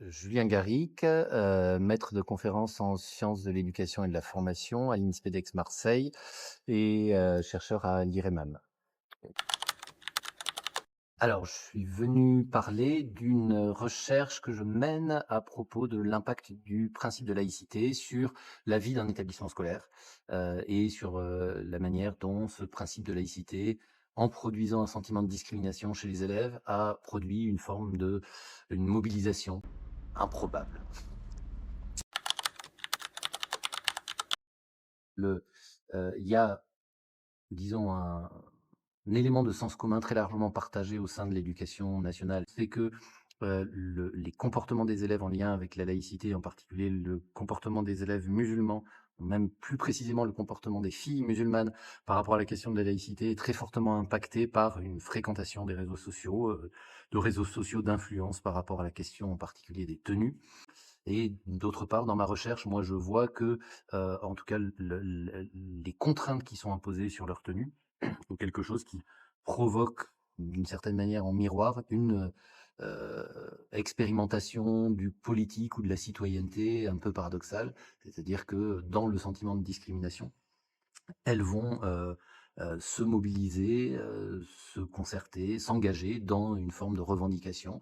Julien Garric, maître de conférences en sciences de l'éducation et de la formation à l'INSPEDEX Marseille et chercheur à l'IREMAM. Alors, je suis venu parler d'une recherche que je mène à propos de l'impact du principe de laïcité sur la vie d'un établissement scolaire, et sur, la manière dont ce principe de laïcité, en produisant un sentiment de discrimination chez les élèves, a produit une mobilisation improbable. Il y a, disons, un élément de sens commun très largement partagé au sein de l'éducation nationale, c'est que les comportements des élèves en lien avec la laïcité, en particulier le comportement des élèves musulmans, ou même plus précisément le comportement des filles musulmanes par rapport à la question de la laïcité, est très fortement impacté par une fréquentation des réseaux sociaux, de réseaux sociaux d'influence par rapport à la question en particulier des tenues. Et d'autre part, dans ma recherche, moi, je vois que, en tout cas, les contraintes qui sont imposées sur leur tenue, ou quelque chose qui provoque, d'une certaine manière, en miroir, une expérimentation du politique ou de la citoyenneté un peu paradoxale. C'est-à-dire que dans le sentiment de discrimination, elles vont se mobiliser, se concerter, s'engager dans une forme de revendication.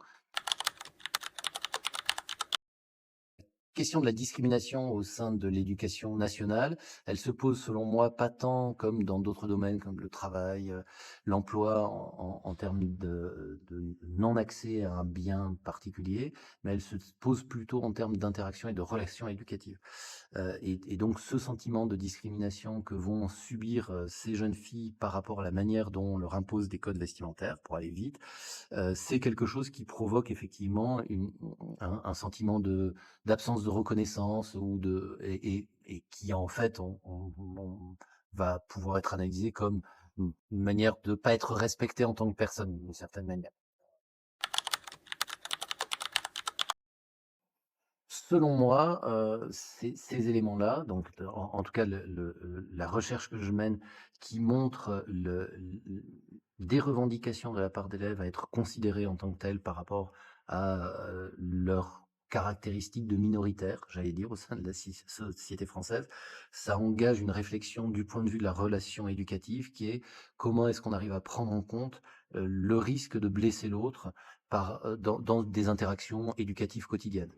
Question de la discrimination au sein de l'éducation nationale, elle se pose selon moi pas tant comme dans d'autres domaines comme le travail, l'emploi en termes de non-accès à un bien particulier, mais elle se pose plutôt en termes d'interaction et de relations éducatives. Et donc ce sentiment de discrimination que vont subir ces jeunes filles par rapport à la manière dont on leur impose des codes vestimentaires, pour aller vite, c'est quelque chose qui provoque effectivement un sentiment d'absence de reconnaissance et qui en fait on va pouvoir être analysé comme une manière de ne pas être respecté en tant que personne, d'une certaine manière. Selon moi, ces éléments-là, donc en tout cas la recherche que je mène qui montre des revendications de la part d'élèves à être considérés en tant que tels par rapport à, leurs caractéristiques de minoritaires, j'allais dire, au sein de la société française. Ça engage une réflexion du point de vue de la relation éducative qui est: comment est-ce qu'on arrive à prendre en compte, le risque de blesser l'autre dans des interactions éducatives quotidiennes?